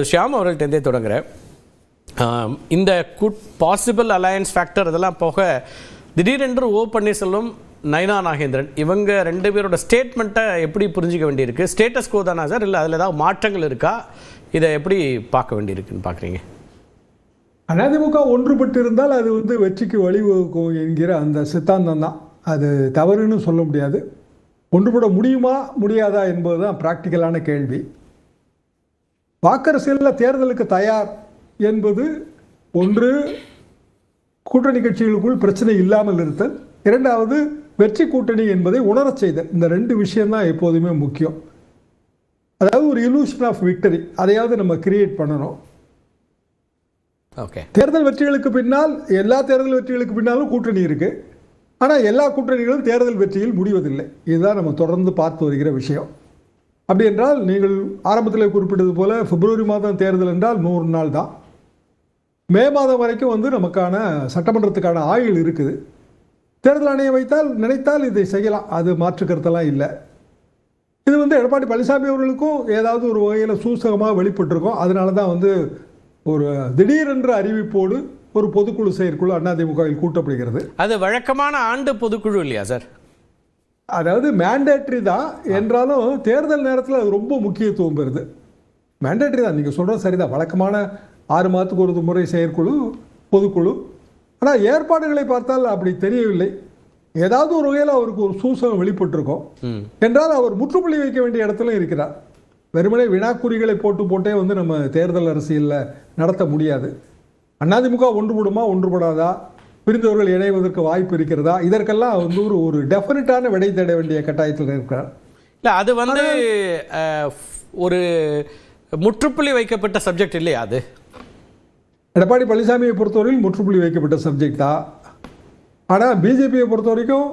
ஷியாம் அவர்கள்ட்டே தொடங்குறேன். இந்த possible alliance factor இதெல்லாம் போக திடீரென்று ஓ பன்னீர்செல்வம், நயனா நாகேந்திரன் இவங்க 2 பேரோட ஸ்டேட்மெண்ட்டை எப்படி புரிஞ்சிக்க வேண்டியிருக்கு? ஸ்டேட்டஸ் கோ தானா சார், இல்லை அதில் ஏதாவது மாற்றங்கள் இருக்கா? இதை எப்படி பார்க்க வேண்டியிருக்குன்னு பார்க்குறீங்க? அதிமுக ஒன்றுபட்டு இருந்தால் அது வெற்றிக்கு வழிவகுக்கும் என்கிற அந்த சித்தாந்தம் தான். அது தவறுன்னு சொல்ல முடியாது. ஒன்றுபட முடியுமா முடியாதா என்பது தான் ப்ராக்டிக்கலான கேள்வி. வாக்கரசியலில் தேர்தலுக்கு தயார் என்பது ஒன்று, கூட்டணி கட்சிகளுக்குள் பிரச்சனை இல்லாமல் இருத்தல், இரண்டாவது வெற்றி கூட்டணி என்பதை உணரச் செய்தல். இந்த 2 விஷயம்தான் எப்போதுமே முக்கியம். அதாவது ஒரு இலூஷன் ஆஃப் விக்டரி, அதையாவது நம்ம கிரியேட் பண்ணணும். ஓகே, தேர்தல் வெற்றிகளுக்கு பின்னால், எல்லா தேர்தல் வெற்றிகளுக்கு பின்னாலும் கூட்டணி இருக்கு. ஆனால் எல்லா கூட்டணிகளும் தேர்தல் வெற்றியில் முடிவதில்லை. இதுதான் நம்ம தொடர்ந்து பார்த்து வருகிற விஷயம். அப்படி என்றால் நீங்கள் ஆரம்பத்தில் குறிப்பிட்டது போல பிப்ரவரி மாதம் தேர்தல் என்றால் 100 நாள் தான். மே மாதம் வரைக்கும் நமக்கான சட்டமன்றத்துக்கான ஆயுள் இருக்குது. தேர்தல் ஆணையம் நினைத்தால் இதை செய்யலாம், அது மாற்று கருத்தெல்லாம் இல்லை. இது எடப்பாடி பழனிசாமி அவர்களுக்கும் ஏதாவது ஒரு வகையில் சூசகமாக வெளிப்பட்டிருக்கும். அதனால தான் ஒரு திடீரென்ற அறிவிப்போடு ஒரு பொதுக்குழு செயற்குழு அதிமுகவில் கூட்டப்படுகிறது. அது வழக்கமான ஆண்டு பொதுக்குழு இல்லையா சார்? அதாவது மேண்டேட்ரி தான் என்றாலும் தேர்தல் நேரத்தில் அது ரொம்ப முக்கியத்துவம் பெறுது. மேண்டேட்ரி தான், நீங்கள் சொல்கிறது சரிதான். வழக்கமான 6 மாதத்துக்கு ஒரு முறை செயற்குழு, பொதுக்குழு. ஆனால் ஏற்பாடுகளை பார்த்தால் அப்படி தெரியவில்லை. ஏதாவது ஒரு வகையில் அவருக்கு ஒரு சூசகம் வெளிப்பட்டிருக்கும் என்றால் அவர் முற்றுப்புள்ளி வைக்க வேண்டிய இடத்துல இருக்கிறார். வெறுமனே வினாக்குறிகளை போட்டே நம்ம தேர்தல் அரசியலில் நடத்த முடியாது. அதிமுக ஒன்றுபடுமா ஒன்றுபடாதா, பிரிந்தவர்கள் இணைவதற்கு வாய்ப்பு இருக்கிறதா, இதற்கெல்லாம் ஒரு டெஃபினட்டான விடை தேட வேண்டிய கட்டாயத்தில் இருக்கிறார். இல்லை, அது ஒரு முற்றுப்புள்ளி வைக்கப்பட்ட சப்ஜெக்ட் இல்லையா? அது எடப்பாடி பழனிசாமியை பொறுத்தவரையில் முற்றுப்புள்ளி வைக்கப்பட்ட சப்ஜெக்ட் தான். ஆனால் பிஜேபியை பொறுத்த வரைக்கும்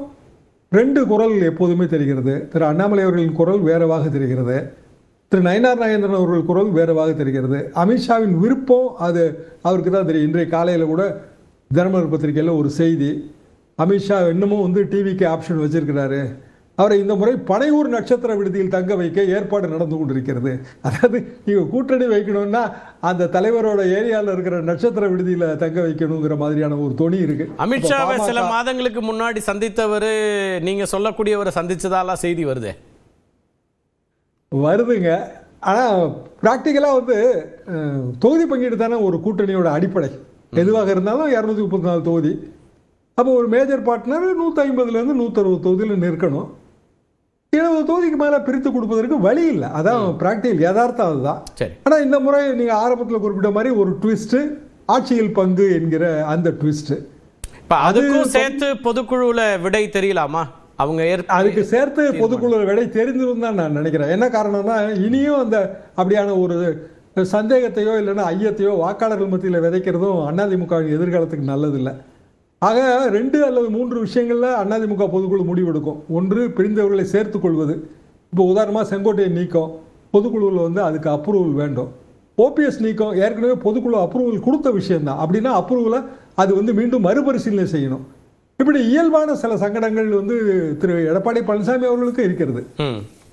2 குரல் எப்போதுமே தெரிகிறது. திரு அண்ணாமலை அவர்களின் குரல் வேறவாக தெரிகிறது. திரு நயனார் நாகேந்திரன் அவர்கள் குரல் வேறவாக தெரிகிறது. அமித்ஷாவின் விருப்பம் அது அவருக்கு தான் தெரியும். இன்றைய காலையில் கூட தினமலர் பத்திரிகையில் ஒரு செய்தி, அமித்ஷா இன்னமும் டிவிக்கு ஆப்ஷன் வச்சிருக்கிறாரு. அவரை இந்த முறை பனையூர் நட்சத்திர விடுதியில் தங்க வைக்க ஏற்பாடு நடந்து கொண்டிருக்கிறது. அதாவது நீங்கள் கூட்டணி வைக்கணும்னா அந்த தலைவரோட ஏரியாவில் இருக்கிற நட்சத்திர விடுதியில் தங்க வைக்கணுங்கிற மாதிரியான ஒரு தொனி இருக்கு. அமித்ஷாவை சில மாதங்களுக்கு முன்னாடி சந்தித்தவர் நீங்க சொல்லக்கூடியவரை சந்திச்சதால செய்தி வருதுங்க. ஆனால் ப்ராக்டிக்கலாக தொகுதி பங்கீடு தானே ஒரு கூட்டணியோட அடிப்படை. எதுவாக இருந்தாலும் 234 தொகுதி. அப்போ ஒரு மேஜர் பார்ட்னர் 150லேருந்து 160 தொகுதியில் நிற்கணும். 70 தொகுதிக்கு மேலே பிரித்து கொடுப்பதற்கு வழி இல்லை. அதான் ப்ராக்டிக்கல் யதார்த்தம், அதுதான். ஆனால் இந்த முறை நீங்கள் ஆரம்பத்தில் குறிப்பிட்ட மாதிரி ஒரு ட்விஸ்ட்டு, ஆட்சியில் பங்கு என்கிற அந்த ட்விஸ்ட்டு. இப்போ அதுக்கும் சேர்த்து பொதுக்குழுவில் விடை தெரியலாமா? அவங்க அதுக்கு சேர்த்து பொதுக்குழு விடை தெரிஞ்சிரும் தான் நான் நினைக்கிறேன். என்ன காரணம்னா இனியும் அப்படியான ஒரு சந்தேகத்தையோ இல்லைன்னா ஐயத்தையோ வாக்காளர்கள் மத்தியில் விதைக்கிறதும் அதிமுகவின் எதிர்காலத்துக்கு நல்லதில்லை. ஆக 2 அல்லது 3 விஷயங்களில் அதிமுக பொதுக்குழு முடிவெடுக்கும். ஒன்று, பிரிந்தவர்களை சேர்த்துக் கொள்வது. இப்போ உதாரணமாக செங்கோட்டையன் நீக்கம் பொதுக்குழுவில் அதுக்கு அப்ரூவல் வேண்டும். ஓபிஎஸ் நீக்கம் ஏற்கனவே பொதுக்குழு அப்ரூவல் கொடுத்த விஷயம்தான். அப்படின்னா அப்ரூவலை அது மீண்டும் மறுபரிசீலனை செய்யணும். இப்படி இயல்பான சில சங்கடங்கள் திரு எடப்பாடி பழனிசாமி அவர்களுக்கு இருக்கிறது.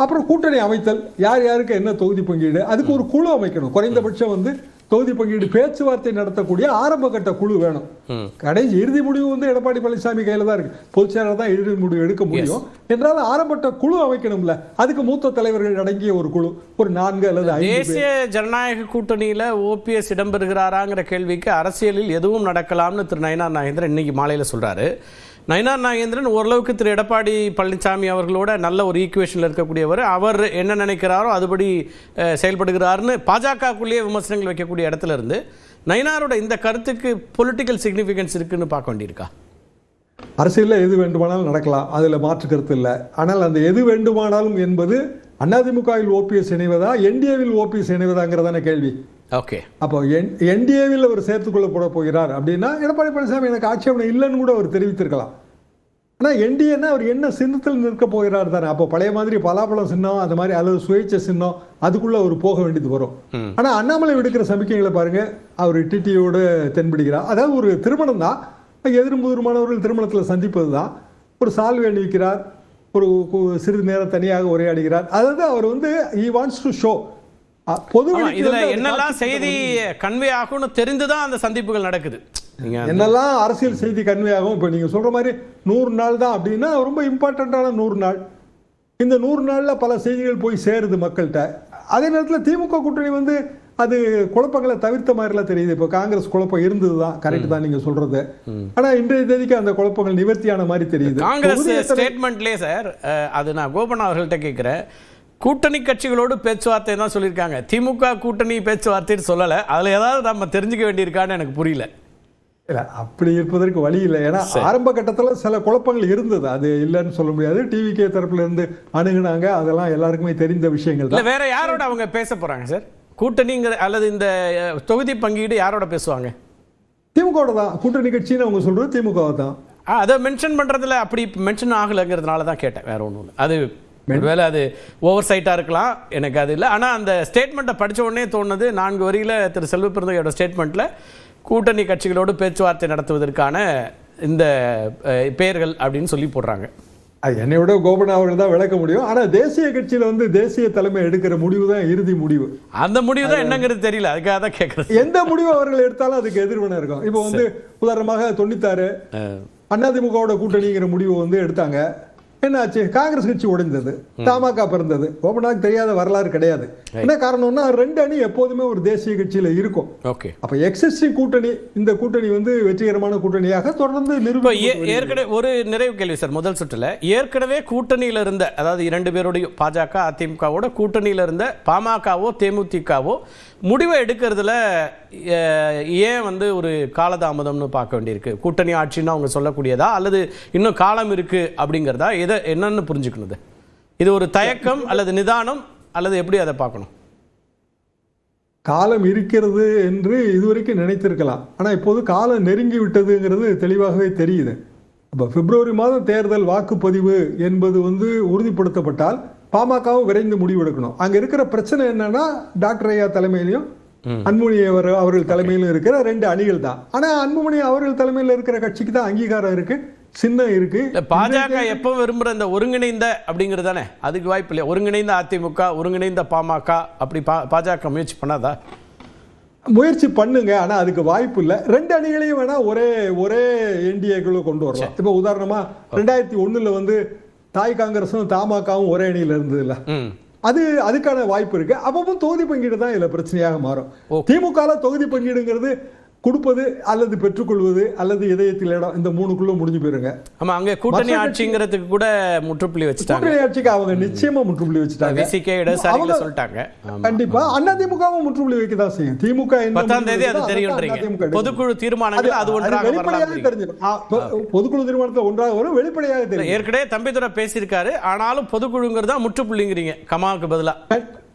அப்புறம் கூட்டணி அமைத்தல், யார் யாருக்கு என்ன தொகுதி பங்கீடு, அதுக்கு ஒரு குழு அமைக்கணும். குறைந்தபட்சம் தொகுதி பங்கீடு பேச்சுவார்த்தை நடத்தக்கூடிய ஆரம்ப கட்ட குழு வேணும். கடைசி இறுதி முடிவு எடப்பாடி பழனிசாமி கையில தான் இருக்கு. பொதுச் செயலாளர் தான் இறுதி முடிவு எடுக்க முடியும். என்றால் ஆரம்பட்ட குழு அமைக்கணும்ல. அதுக்கு மூத்த தலைவர்கள் அடங்கிய ஒரு குழு, ஒரு 4 அல்லது 5. தேசிய ஜனநாயக கூட்டணியில ஓபிஎஸ் இடம்பெறுகிறாராங்கிற கேள்விக்கு அரசியலில் எதுவும் நடக்கலாம்னு திரு நயனார் நாகேந்திரன் இன்னைக்கு மாலையில சொல்றாரு. நயனார் நாகேந்திரன் ஓரளவுக்கு திரு எடப்பாடி பழனிசாமி அவர்களோட நல்ல ஒரு ஈக்குவேஷனில் இருக்கக்கூடியவர். அவர் என்ன நினைக்கிறாரோ அதுபடி செயல்படுகிறாருன்னு பாஜகக்குள்ளேயே விமர்சனங்கள் வைக்கக்கூடிய இடத்துல இருந்து நயனாரோட இந்த கருத்துக்கு பொலிட்டிக்கல் சிக்னிஃபிகன்ஸ் இருக்குன்னு பார்க்க வேண்டியிருக்கா? அரசியலில் எது வேண்டுமானாலும் நடக்கலாம், அதில் மாற்று கருத்து இல்லை. ஆனால் அந்த எது வேண்டுமானாலும் என்பது அதிமுகவில் ஓபிஎஸ் இணைவதா, என்டிஏவில் ஓபிஎஸ் இணைவதாங்கிறதான கேள்வி. ஓகே, அப்போ என்டிஏவில் அவர் சேர்த்துக்கொள்ளப்பட போகிறார் அப்படின்னா எடப்பாடி பழனிசாமி எனக்கு ஆட்சேபனை இல்லைன்னு கூட அவர் தெரிவித்திருக்கலாம். ஆனால் என்டிஏன்னா அவர் என்ன சின்னத்தில் நிற்க போகிறார் தானே. அப்போ பழைய மாதிரி பலாப்பழம் சின்னம் அந்த மாதிரி அல்லது சுயேட்சை சின்னம் அதுக்குள்ள அவர் போக வேண்டியது வரும். ஆனால் அண்ணாமலை விடுக்கிற சமிக்கைகளை பாருங்க, அவர் டிடியோடு தென்படுகிறார். அதாவது ஒரு திருமணம் தான், எதிர்முதிர்மானவர்கள் திருமணத்தில் சந்திப்பது தான். ஒரு சால்வை அணிவிக்கிறார், ஒரு சிறிது நேரம் தனியாக உரையாடுகிறார். அதாவது அவர் he wants to show பொது இதுல என்னெல்லாம் செய்தி கன்வே ஆகும்னு தெரிந்துதான் அந்த சந்திப்புகள் நடக்குது. என்னெல்லாம் அரசியல் செய்தி கன்வே ஆகும். இப்போ நீங்க சொல்ற மாதிரி 100 நாள் தான் அப்படின்னா ரொம்ப இம்பார்ட்டண்ட்டான 100 நாள். இந்த 100 நாள்ல பல செய்திகள் போய் சேருது மக்கள்கிட்ட. அதே நேரத்தில் திமுக கூட்டணி வந்து அது குழப்பங்களை தவிர்த்த மாதிரிலாம் தெரியுது. இப்போ காங்கிரஸ் குழப்பம் இருந்தது தான், கரெக்ட் தான் நீங்க சொல்றது. ஆனா இன்றைய தேதிக்கு அந்த குழப்பங்கள் நிவர்த்தியான மாதிரி தெரியுது. காங்கிரஸ் ஸ்டேட்மெண்ட்லேயே சார், அது நான் கோபன் அவர்கள்ட்ட கேட்கிறேன், கூட்டணி கட்சிகளோடு பேச்சுவார்த்தை தான் சொல்லியிருக்காங்க, திமுக கூட்டணி பேச்சுவார்த்தைன்னு சொல்லலை. அதில் ஏதாவது நம்ம தெரிஞ்சுக்க வேண்டியிருக்கான்னு எனக்கு புரியல. இல்லை, அப்படி இருப்பதற்கு வழி இல்லை. ஏன்னா ஆரம்ப கட்டத்தில் சில குழப்பங்கள் இருந்தது, அது இல்லைன்னு சொல்ல முடியாது. டிவிகே தரப்புல இருந்து அணுகுனாங்க, அதெல்லாம் எல்லாருக்குமே தெரிந்த விஷயங்கள் தான். வேற யாரோட அவங்க பேச போறாங்க சார்? கூட்டணிங்கிற அல்லது இந்த தொகுதி பங்கீடு யாரோட பேசுவாங்க? திமுகவோட தான். கூட்டணி கட்சின்னு அவங்க சொல்றது திமுக தான். அதை மென்ஷன் பண்றதுல அப்படி மென்ஷன் ஆகலைங்கிறதுனால தான் கேட்டேன், வேற ஒன்றும் இல்லை. அது ஒருவேளை அது ஓவர் சைட்டாக இருக்கலாம், எனக்கு அது இல்லை. ஆனால் அந்த ஸ்டேட்மெண்ட்டை படித்த உடனே தோணுது, 4 வரியில் திரு செல்வப்பிரந்தையோட ஸ்டேட்மெண்ட்டில் கூட்டணி கட்சிகளோடு பேச்சுவார்த்தை நடத்துவதற்கான இந்த பெயர்கள் அப்படின்னு சொல்லி போடுறாங்க. அது என்னை விட கோபன் அவர்கள் தான் விளக்க முடியும். ஆனால் தேசிய கட்சியில் வந்து தேசிய தலைமை எடுக்கிற முடிவு தான் இறுதி முடிவு. அந்த முடிவு தான் என்னங்கிறது தெரியல, அதுக்காக தான் கேட்குறது. எந்த முடிவு அவர்கள் எடுத்தாலும் அதுக்கு எதிர்வினை இருக்கும். இப்போ வந்து உதாரணமாக 96 அதிமுகவோட கூட்டணிங்கிற முடிவு வந்து எடுத்தாங்க. என்னாச்சு? காங்கிரஸ் கட்சி உடைந்தது, தமாக பிறந்தது. கோபனாக்கு தெரியாத வரலாறு கிடையாது. என்ன காரணம்னா 2 அணி எப்போதுமே ஒரு தேசிய கட்சியில இருக்கும். அப்ப எக்ஸிஸ்டிங் கூட்டணி, இந்த கூட்டணி வந்து வெற்றிகரமான கூட்டணியாக தொடர்ந்து ஏற்கனவே ஒரு நிறைவு கேள்வி சார். முதல் சுற்றுல ஏற்கனவே கூட்டணியில இருந்த, அதாவது 2 பேருடைய பாஜக அதிமுகவோட கூட்டணியில இருந்த பாமகவோ தேமுதிகவோ முடிவை எடுக்கிறதுல ஏன் வந்து ஒரு காலதாமதம்னு பார்க்க வேண்டியிருக்கு? கூட்டணி ஆட்சின்னு அவங்க சொல்லக்கூடியதா, அல்லது இன்னும் காலம் இருக்கு அப்படிங்கிறதா, எதை என்னன்னு புரிஞ்சுக்கணுது? இது ஒரு தயக்கம் அல்லது நிதானம், அல்லது எப்படி அதை பார்க்கணும்? காலம் இருக்கிறது என்று இதுவரைக்கும் நினைத்திருக்கலாம். ஆனால் இப்போது காலம் நெருங்கி விட்டதுங்கிறது தெளிவாகவே தெரியுது. அப்போ பிப்ரவரி மாதம் தேர்தல் வாக்குப்பதிவு என்பது வந்து உறுதிப்படுத்தப்பட்டால் பாமகவும் விரைந்து முடிவெடுக்கணும். அங்க இருக்கிற பிரச்சனை என்னன்னா, டாக்டர் ஐயா தலைமையிலையும் அன்புமணி அவர்கள் தலைமையிலும் இருக்கிற 2 அணிகள் தான். ஆனா அன்புமணி அவர்கள் தலைமையில் இருக்கிற கட்சிக்கு தான் அங்கீகாரம் இருக்கு, சின்னம் இருக்கு. பாஜக எப்போ விரும்புற இந்த ஒருங்கிணைந்த அப்படிங்கிறது தானே, அதுக்கு வாய்ப்பு இல்லையா? ஒருங்கிணைந்த அதிமுக, ஒருங்கிணைந்த பாமக, அப்படி பாஜக முயற்சி பண்ணாதா? முயற்சி பண்ணுங்க, ஆனா அதுக்கு வாய்ப்பு இல்லை. 2 அணிகளையும் வேணா ஒரே என்டிஏக்குள்ள கொண்டு வரலாம். இப்போ உதாரணமா 2001 வந்து தாய் காங்கிரஸும் தமாகவும் ஒரே அணியில இருந்தது இல்ல, அதுக்கான வாய்ப்பு இருக்கு. அப்போ தொகுதி பங்கீடு தான் இதுல பிரச்சனையாக மாறும். திமுக தொகுதி பங்கீடுங்கிறது கொடுப்பது அல்லது பெற்றுக்கொள்வது அல்லது இதயத்தில் இடம், இந்த 3க்குள்ள முடிஞ்சு போயிருங்க. ஆமா, அங்க கூட்டணி ஆட்சிங்கிறதுக்கு கூட முற்றுப்புள்ளி வச்சுட்டாங்க. கூட்டணி ஆட்சிக்கு அவங்க நிச்சயமா முற்றுப்புள்ளி வச்சுட்டாங்க. சொல்லிட்டாங்க. கண்டிப்பா அதிமுகவும் முற்றுப்புள்ளி வைக்க தான் செய்யும். திமுக 10ஆம் தேதி அது தெரியும்ன்றீங்க. பொதுக்குழு தீர்மானங்கள் அது ஒன்றாக வெளிப்படையாக தெரிஞ்சிடும். பொதுக்குழு தீர்மானத்தில் ஒன்றாக வரும், வெளிப்படையாக தெரியும். ஏற்கனவே தம்பிதுரை பேசியிருக்காரு, ஆனாலும் பொதுக்குழுங்கிறது தான் முற்றுப்புள்ளிங்கிறீங்க கமாவுக்கு பதிலா.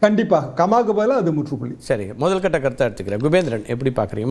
கண்டிப்பா கமாவுக்கு பதிலா அது முற்றுப்புள்ளி. சரி, முதல் கட்ட கருத்தை எடுத்துக்கிறேன். குபேந்திரன் எப்படி பாக்குறீங்க?